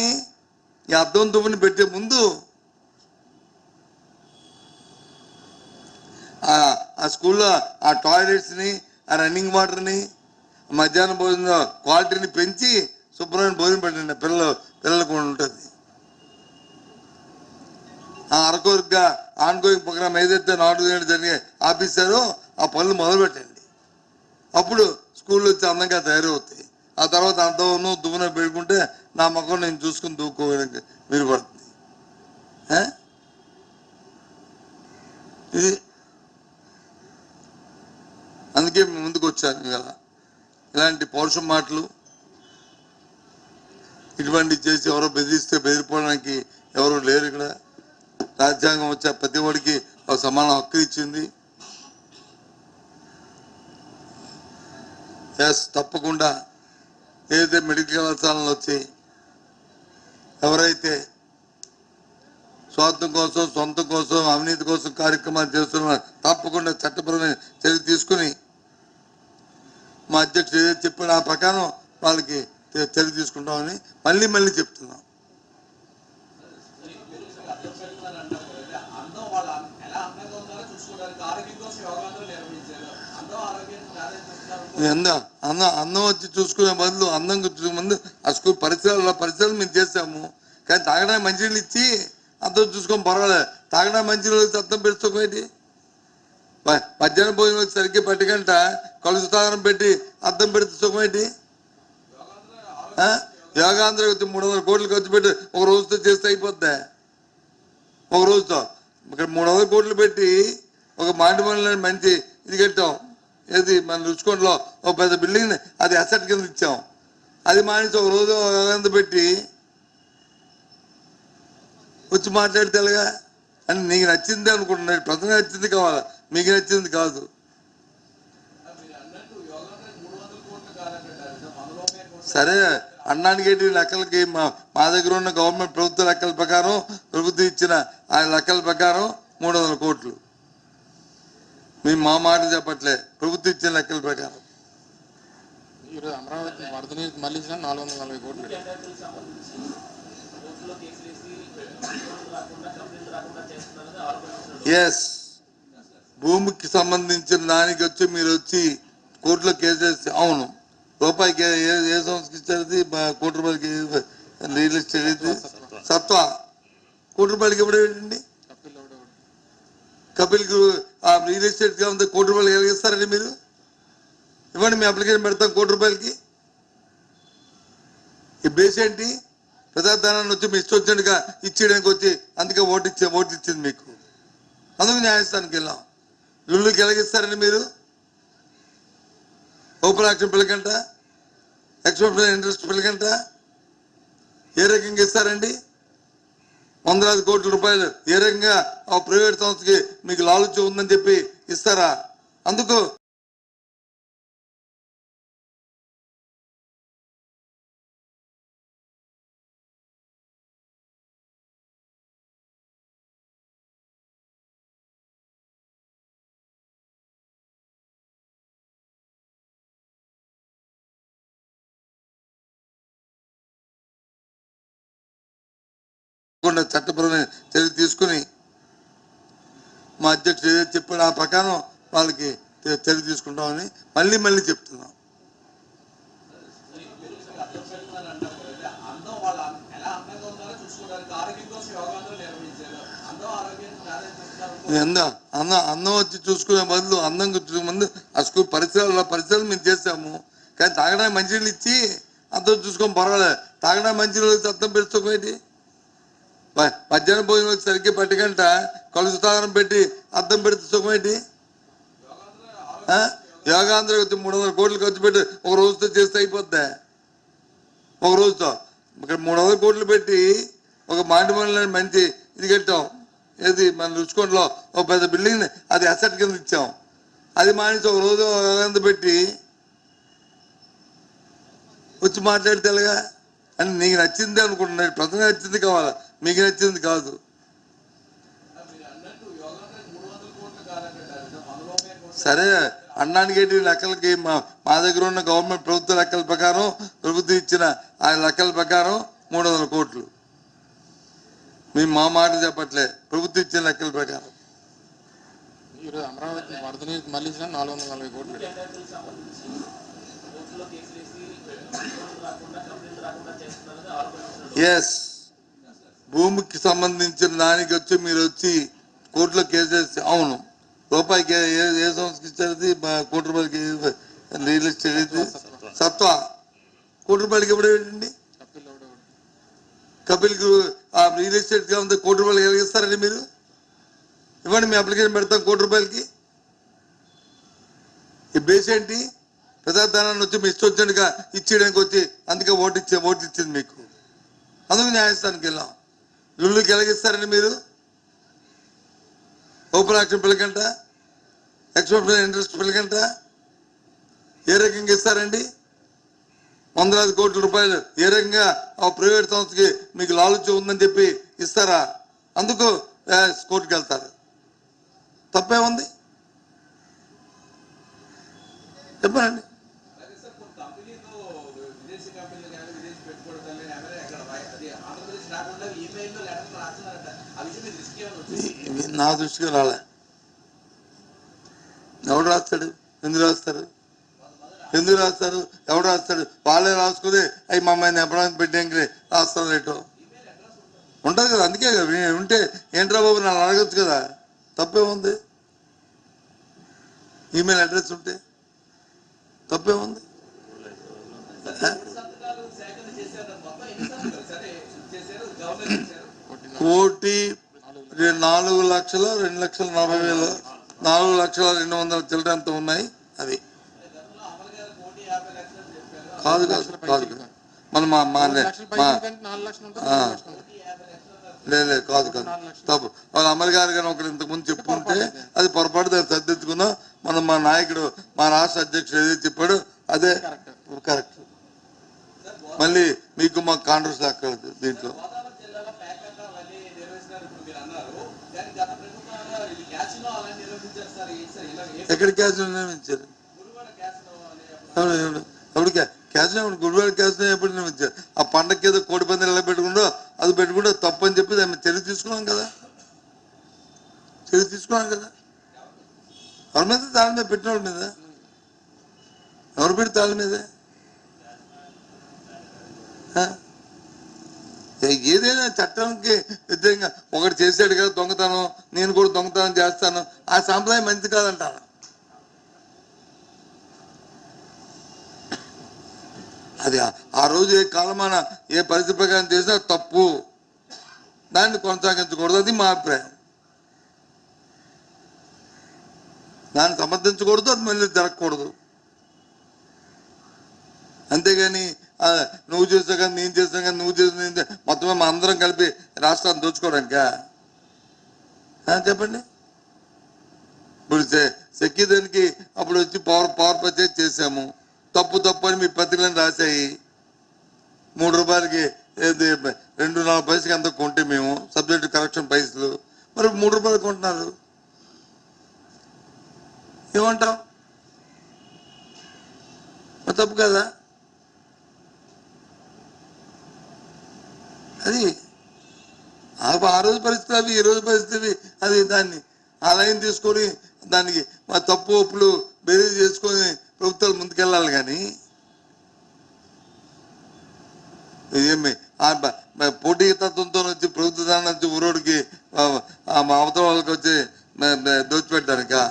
ఈ అద్దం దుమ్ముని పెట్టే ముందు ఆ స్కూల్లో ఆ టాయిలెట్స్ని, ఆ రన్నింగ్ వాటర్ని, మధ్యాహ్నం భోజన క్వాలిటీని పెంచి శుభ్రమైన భోజనం పెట్టండి పిల్లలకు ఉంటుంది. ఆ అరకొరగా ఆన్గోయింగ్ ప్రోగ్రామ్ ఏదైతే నాటు జరిగే ఆఫీసారో ఆ పనులు మొదలు పెట్టండి. అప్పుడు స్కూల్లో వచ్చి అందంగా తయారవుతాయి. ఆ తర్వాత అంతను దువ్వున పెట్టుకుంటే నా మొక్కను నేను చూసుకుని దూక్కోవడానికి మీరు పడుతుంది. ఇది అందుకే ముందుకు వచ్చాను కదా. ఇలాంటి పౌరుషం మాటలు ఇటువంటి చేసి ఎవరో బెదిరిస్తే బెదిరిపోవడానికి ఎవరు లేరు ఇక్కడ. రాజ్యాంగం వచ్చే ప్రతి ఒడికి ఒక సమాన హక్కు ఇచ్చింది. ఎస్, తప్పకుండా ఏదైతే మెడికల్ కళాశాలలో వచ్చి ఎవరైతే స్వార్థం కోసం, సొంతం కోసం, అవినీతి కోసం కార్యక్రమాలు చేస్తున్నారు తప్పకుండా చట్టపరమైన చర్య తీసుకుని మా అధ్యక్షుడు ఏదైతే చెప్పాడు ఆ ప్రకారం వాళ్ళకి చర్య తీసుకుంటామని మళ్ళీ చెప్తున్నాం. అందం వచ్చి చూసుకునే బదులు అందం ముందు ఆ స్కూల్ పరిసరాలు మేము చేసాము. కానీ తాగడానికి మంచినీళ్ళు ఇచ్చి అద్దం చూసుకొని పర్వాలేదు. తాగడానికి మంచినీళ్ళు అద్దం పెట్టుకోమేంటి? మధ్యాహ్నం భోజనం వచ్చి సరిగ్గా పట్టుకంట కలుసు తాగడం పెట్టి అద్దం పెడితే సుఖమేంటి? యోగాంధ్ర 300 కోట్లు ఖర్చు పెట్టి ఒక రోజుతో చేస్తే అయిపోద్దా? ఒక రోజుతో ఇక్కడ 300 కోట్లు పెట్టి ఒక మాటి మనల్ని మంచి ఇది కట్టాం. ఏది మన రుచికొండలో ఒక పెద్ద బిల్డింగ్ అది అసెట్ కింద ఇచ్చాం. అది మానేసి ఒక రోజు యోగాంధ్ర పెట్టి వచ్చి మాట్లాడితే ఎలాగా? అని నీకు నచ్చింది అనుకుంటున్నాడు. ప్రజలకు నచ్చింది కావాలా, మీకు నచ్చింది కాదు. సరే, అన్నానికి లెక్కలకి మా దగ్గర ఉన్న గవర్నమెంట్ ప్రభుత్వ లెక్కల ప్రకారం, ప్రభుత్వం ఇచ్చిన ఆ లెక్కల ప్రకారం 300 కోట్లు. మేము మా మాట చెప్పట్లే, ప్రభుత్వం ఇచ్చిన లెక్కల ప్రకారం. ఈరోజు అమరావతి వరదని మళ్ళించిన 440 కోట్లు. ఎస్, భూమికి సంబంధించిన దానికి వచ్చి మీరు వచ్చి కోర్టులో కేసు వేస్తే, అవును, రూపాయికి ఏ సంస్థకి ఇచ్చారు? ₹1 కోటి రియల్ ఎస్టేట్ సత్వా ₹1 కోటి ఎప్పుడు ఏంటండి? కపిల్కి ఆ రియల్ ఎస్టేట్ గా ఉంది ₹1 కోటి కలిగిస్తారండి మీరు? ఇవ్వండి, మీ అప్లికేషన్ పెడతాం ₹1 కోటి. ఈ బేస్ ఏంటి? ప్రజాధనాన్ని వచ్చి మీ ఇష్టం వచ్చినట్టుగా ఇచ్చేయడానికి వచ్చి అందుకే ఓటు ఇచ్చింది మీకు. అందుకు న్యాయస్థానానికి వెళ్ళాం. ఇల్లుకి ఎలాగిస్తారండి మీరు? ఓపెన్ యాక్షన్ పిల్లకంట, ఎక్స్పెక్ట్ ఇంట్రెస్ట్ పిల్లకంట ఏ రకంగా ఇస్తారండి? ₹100,000 కోట్ల ఏ రకంగా ఆ ప్రైవేట్ సంస్థకి మీకు లాలుచి ఉందని చెప్పి ఇస్తారా? అందుకు చట్టపరమైన చర్య తీసుకుని మా అధ్యక్షుడు ఏదైతే చెప్పాడు ఆ ప్రకారం వాళ్ళకి చర్య తీసుకుంటామని మళ్ళీ చెప్తున్నాం. అన్నం వచ్చి చూసుకునే బదులు అన్నం చూసుకునే ముందు ఆ స్కూల్ పరిసరాలు మేము చేసాము. కానీ తాగడానికి మంచినీళ్ళు ఇచ్చి అంతం చూసుకొని పర్వాలేదు. తాగడానికి మంచినీళ్ళు అర్థం పెట్టుకోమేంటి? మధ్యాహ్నం భోజనం వచ్చి సరిగ్గా పట్టుకంట కలుషితాహారం పెట్టి అర్థం పెడితే సుఖమేంటి? యోగాంధ్ర 300 కోట్లు ఖర్చు పెట్టి ఒక రోజుతో చేస్తే అయిపోద్దా? ఒక రోజుతో ఇక్కడ 300 కోట్లు పెట్టి ఒక మాండిమల్ని మంచి ఇది కట్టాం. ఏది మన రుచికొండలో ఒక పెద్ద బిల్డింగ్ అది అసెట్ కింద ఇచ్చాం. అది మానేసి ఒక రోజు యోగాంధ్ర పెట్టి వచ్చి మాట్లాడితే ఎలాగా? అని నీకు నచ్చింది అనుకుంటున్నాడు. ప్రజలకు నచ్చింది కావాలా, మీకు నచ్చింది కాదు. సరే అన్నానికి లెక్కలకి మా దగ్గర ఉన్న గవర్నమెంట్ ప్రభుత్వ లెక్కల ప్రకారం, ప్రభుత్వం ఇచ్చిన ఆ లెక్కల ప్రకారం 300 కోట్లు. మేము మా మాట చెప్పట్లే, ప్రభుత్వం ఇచ్చిన లెక్కల ప్రకారం. ఈరోజు అమరావతి వరద నీరు మళ్ళించిన 440 కోట్లు. ఎస్, భూమికి సంబంధించిన దానికి వచ్చి మీరు వచ్చి కోర్టులో కేసు వేసి, అవును రూపాయికి ఏ సంస్థకి ఇచ్చారు? కోటి రూపాయలకి రియల్ ఎస్టేట్ సత్వా కోటి రూపాయలకి ఎప్పుడు ఏంటండి? కపిల్కి ఆ రియల్ ఎస్టేట్గా ఉంది. కోటి రూపాయలకి కలిగిస్తారండి మీరు? ఇవ్వండి, మీ అప్లికేషన్ పెడతాం. కోటి రూపాయలకి ఈ బేస్ ఏంటి? ప్రజాధనాన్ని వచ్చి మీ ఇష్టం వచ్చినట్టుగా ఇచ్చేయడానికి వచ్చి అందుకే ఓటు ఇచ్చింది మీకు. అందుకు న్యాయస్థానానికి వెళ్ళాం. లుల్లుకి ఎలాగిస్తారండి మీరు? ఓపెన్ యాక్షన్ పిల్లకంట, ఎక్స్పెక్టెడ్ ఇంట్రెస్ట్ పిల్లకంట ఏ రకంగా ఇస్తారండి? 100,000 కోట్ల రూపాయలు ఏ రకంగా ఆ ప్రైవేట్ సంస్థకి మీకు లాలూచి ఉందని చెప్పి ఇస్తారా? అందుకు కోర్టుకు వెళ్తారు. తప్పే ఉంది చెప్పండి. నా దృష్టికి రాలే. ఎవడు రాస్తాడు? ఎందుకు రాస్తారు? ఎవడు రాస్తాడు? వాళ్ళే రాసుకుని అవి మా అమ్మాయిని ఎప్పుడైనా పెట్టడానికి రాస్తారు రేటు ఉంటుంది కదా. అందుకే ఉంటే ఏంట్రా బాబు నన్ను అడగచ్చు కదా, తప్పే ఉంది. ఈమెయిల్ అడ్రస్ ఉంటే తప్పే ఉంది. కోటి 4,02,40,000 4,02,200 చిల్లర ఎంత ఉన్నాయి అవి? కాదు మన లేదు కాదు తప్పు. వాళ్ళ అమలు గారు కానీ ఒకరు ఇంతకుముందు చెప్పుకుంటే అది పొరపాటు, దాన్ని సర్దిద్దుకుందాం. మా నాయకుడు, మా రాష్ట్ర అధ్యక్షుడు ఏదైతే చెప్పాడు అదే కరెక్ట్. మళ్ళీ మీకు మాకు కాంట్రవర్సీ అక్కర్లేదు దీంట్లో. ఎక్కడ క్యాసినో నిర్మించారు? ఎప్పుడు క్యాసినో? గుడివాడ క్యాసినో ఎప్పుడు నిర్మించారు? ఆ పండగకి ఏదో కోడి పందాలు ఎలా పెట్టుకుంటో అది పెట్టుకుంటే తప్పు అని చెప్పి దాన్ని చర్య తీసుకున్నాం కదా. ఎవరి మీద? తాళ మీద పెట్టిన వాళ్ళ మీద. ఎవరు పెట్టి తాళ మీదే? ఏదైనా చట్టానికి వ్యతిరేకంగా ఒకటి చేసాడు కదా దొంగతనం, నేను కూడా దొంగతనం చేస్తాను, ఆ సాంప్రదాయం మంచిది కాదంటారు. అది ఆ రోజు ఏ కాలమాన ఏ పరిస్థితి ప్రకారం చేసినా తప్పు, దాన్ని కొనసాగించకూడదు. అది మా అభిప్రాయం. దాన్ని సమర్థించకూడదు, అది మళ్ళీ జరగకూడదు. అంతేగాని నువ్వు చేసావు కానీ నేను చేసాను కానీ నువ్వు చేసిన మొత్తమే మా అందరం కలిపి రాష్ట్రాన్ని దోచుకోవడానికా? చెప్పండి. ఇప్పుడు సెక్కిదానికి అప్పుడు వచ్చి పవర్ పర్చేజ్ చేసాము, తప్పు అని మీ పత్రికలను రాశాయి. 3 రూపాయలకి 2-4 పైసలకి అంత కొంటే మేము సబ్జెక్ట్ కరెక్షన్ పైసలు, మరి 3 రూపాయలు కొంటున్నారు. ఏమంటావు? తప్పు కదా అది. ఆ రోజు పరిస్థితి అవి, ఈ రోజు పరిస్థితి అది. దాన్ని ఆ లైన్ తీసుకొని దానికి మా తప్పు ఒప్పులు బేరీజ్ చేసుకొని ప్రభుత్వాలు ముందుకెళ్ళాలి. కానీ ఏమి పోటీ తత్వంతో వచ్చి ప్రభుత్వ దాని నుంచి ఊరోడికి అవతల వాళ్ళకి వచ్చి దోచిపెట్టడానికా?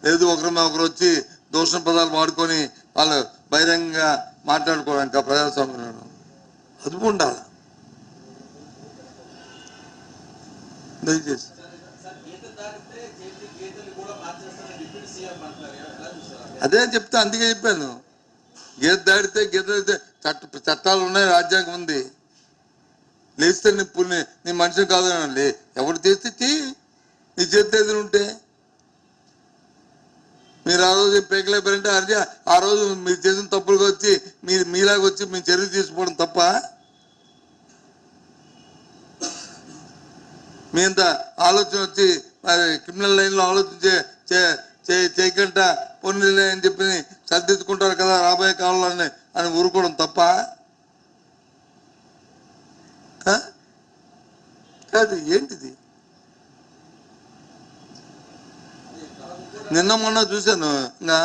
లేదు ఒకరి మీద ఒకరు వచ్చి దూషణ పదాలు వాడుకొని వాళ్ళు బహిరంగంగా మాట్లాడుకోవడానికి ప్రజాస్వామ్యంలో అదుపు ఉండాలి. దయచేసి అదే చెప్తా, అందుకే చెప్పాను. గీత దాడితే చట్టాలు ఉన్నాయి, రాజ్యాంగం ఉంది. లేస్తే నీ మనిషిని కాదనండి, ఎవరు చేస్తే నీ చేతి ఉంటే మీరు ఆ రోజు పేకలేపారంటే అదే ఆ రోజు మీరు చేసిన తప్పులుగా వచ్చి మీలాగా వచ్చి మీ చర్య తీసుకోవడం తప్ప మీ అంత ఆలోచన వచ్చి క్రిమినల్ లైన్లో ఆలోచన చేయకుండా పొన్నులే అని చెప్పి సర్దిద్దుకుంటారు కదా రాబోయే కాలంలో అని ఊరుకోవడం తప్ప కాదు. ఏంటిది? నిన్న మొన్న చూశాను. ఇంకా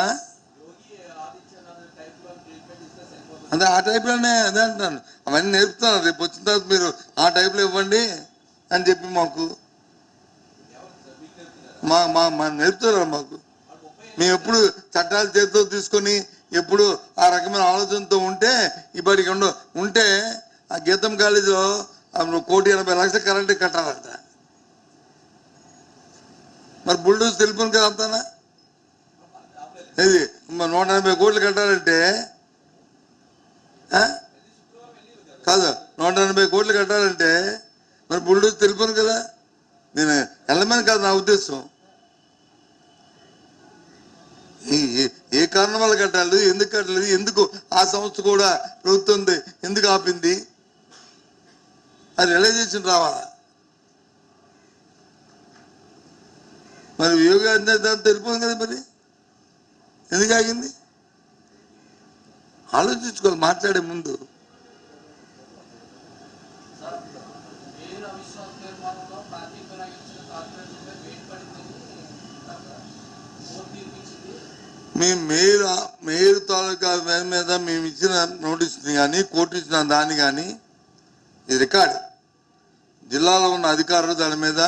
అదే ఆ టైప్లోనే అదే అంటున్నాను. అవన్నీ నేర్పుతున్నారు. రేపు వచ్చిన తర్వాత మీరు ఆ టైప్లో ఇవ్వండి అని చెప్పి మాకు నేర్పుతున్నారు. మాకు మేము ఎప్పుడు చట్టాలు చేతితో తీసుకొని ఎప్పుడు ఆ రకమైన ఆలోచనతో ఉంటే ఇప్పటికి ఉంటే ఆ గీతం కాలేజీలో 1,80,00,000 కరెంటు కట్టాలంట. మరి బుల్డోజ్ తెలిపను కదా అంతానా? ఇది 180 కోట్లు కట్టాలంటే కాదు, 180 కోట్లు కట్టాలంటే మరి బుల్డోజ్ తెలిపను కదా. నేను వెళ్ళమని కాదు నా ఉద్దేశం. ఏ కారణం వల్ల కట్టాలి, ఎందుకు కట్టలేదు, ఎందుకు ఆ సంస్థ కూడా ప్రభుత్వం ఎందుకు ఆపింది, అది రియలైజేషన్ రావాలా. మరి యోగా తెలిపోదు కదా, మరి ఎందుకు ఆగింది ఆలోచించుకోవాలి మాట్లాడే ముందు. మేము మేయర్ తాలూకా మీద మేము ఇచ్చిన నోటీస్ని కానీ కోర్టు ఇచ్చిన దాన్ని కానీ ఇది రికార్డు. జిల్లాలో ఉన్న అధికారులు దాని మీద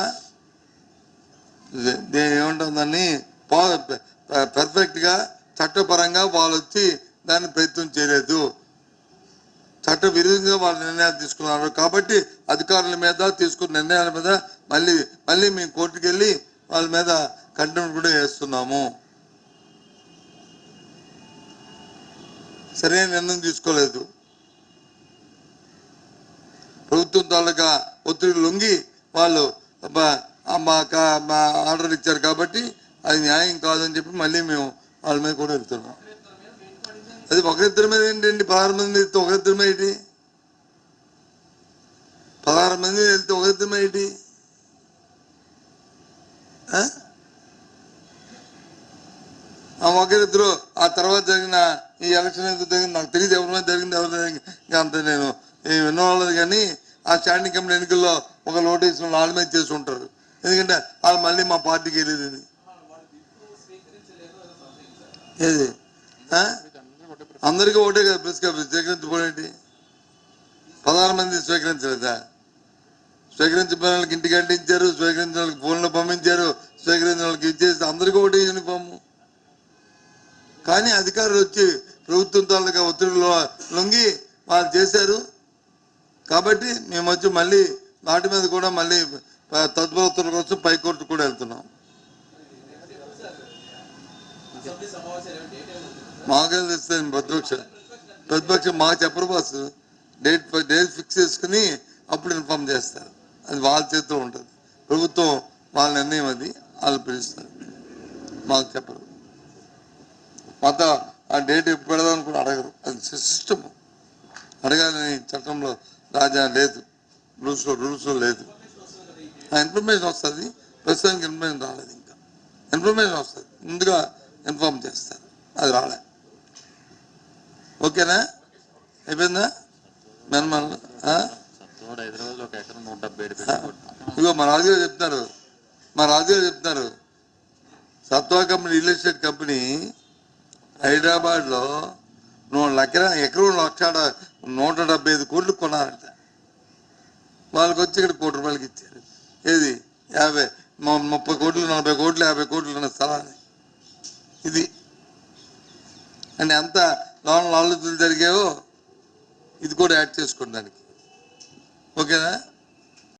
ఏముంటుందని పర్ఫెక్ట్గా చట్టపరంగా వాళ్ళు వచ్చి దాన్ని ప్రయత్నం చేయలేదు, చట్ట విరుద్ధంగా వాళ్ళు నిర్ణయాలు తీసుకున్నారు. కాబట్టి అధికారుల మీద తీసుకున్న నిర్ణయాల మీద మళ్ళీ మేము కోర్టుకు వెళ్ళి వాళ్ళ మీద కంటెంప్ట్ కూడా వేస్తున్నాము. సరైన నిర్ణయం తీసుకోలేదు. ప్రభుత్వం తాలూకా ఒత్తిడి లొంగి వాళ్ళు ఆర్డర్ ఇచ్చారు కాబట్టి అది న్యాయం కాదని చెప్పి మళ్ళీ మేము వాళ్ళ మీద కూడా వెళ్తున్నాం. అది ఒకరిద్దరి మీద ఏంటండి, 16 మంది వెళ్తే ఒకరిద్దరి మీద ఏంటి, 16 మంది వెళ్తే ఒకరిద్దరి మీద ఏంటి? ఒకరిద్దరు ఆ తర్వాత జరిగిన ఈ ఎలక్షన్ ఎందుకు జరిగింది నాకు తెలియదు, ఎవరి మీద జరిగింది ఎవరి అంత నేను విన్నవాళ్ళది. కానీ ఆ స్టాండింగ్ కమిటీ ఎన్నికల్లో ఒక నోటీసు వాళ్ళ మీద చేసి ఉంటారు. ఎందుకంటే వాళ్ళు మళ్ళీ మా పార్టీకి వెళ్ళేది ఏది అందరికీ ఒకటే కదా ప్రెస్ కాన్ఫరెన్స్ స్వీకరించుకోండి. 16 మంది స్వీకరించలేదా? స్వీకరించిన వాళ్ళకి ఇంటికి అంటించారు, స్వీకరించిన వాళ్ళకి ఫోన్లో పంపించారు, స్వీకరించిన వాళ్ళకి ఇచ్చేసి అందరికీ ఒకటే యూనిఫాము. కానీ అధికారులు వచ్చి ప్రభుత్వం తాలూకా ఒత్తిడిలో లొంగి వాళ్ళు చేశారు. కాబట్టి మేము వచ్చి మళ్ళీ వాటి మీద కూడా మళ్ళీ తదుపరి ఉత్తర్వుల కోసం పైకోర్టు కూడా వెళ్తున్నాం. మాకేం తెస్తాను ప్రతిపక్షం మాకు చెప్పరు బాస్. డేట్ ఫిక్స్ చేసుకుని అప్పుడు ఇన్ఫార్మ్ చేస్తారు. అది వాళ్ళ చేతిలో ఉంటుంది. ప్రభుత్వం వాళ్ళ నిర్ణయం, అది వాళ్ళు పిలుస్తారు, మాకు చెప్పరు. మాతో ఆ డేట్ ఎప్పుడు పెడదామని కూడా అడగరు. అది సిస్టమ్. అడగాలని చట్టంలో రాజా లేదు, రూల్స్లో లేదు. ఆ ఇన్ఫర్మేషన్ వస్తుంది. ప్రస్తుతానికి ఇన్ఫర్మేషన్ రాలేదు. ఇంకా ఇన్ఫర్మేషన్ వస్తుంది, ముందుగా ఇన్ఫార్మ్ చేస్తారు. అది రాలే. ఓకేనా? అయిపోయిందా? ఇగో మా రాజుగారు చెప్తున్నారు Satva company real estate company హైదరాబాద్లో ఎకరం 175 కోట్లు కొన్నారంట. వాళ్ళకి వచ్చి ఇక్కడ ₹1 కోటి ఇచ్చారు. ఏది 30 కోట్లు 40 కోట్లు 50 కోట్లు ఉన్న స్థలాన్ని. ఇది అంటే ఎంత లోన్ లాలుతులు జరిగావో ఇది కూడా యాడ్ చేసుకోండి దానికి. ఓకేనా?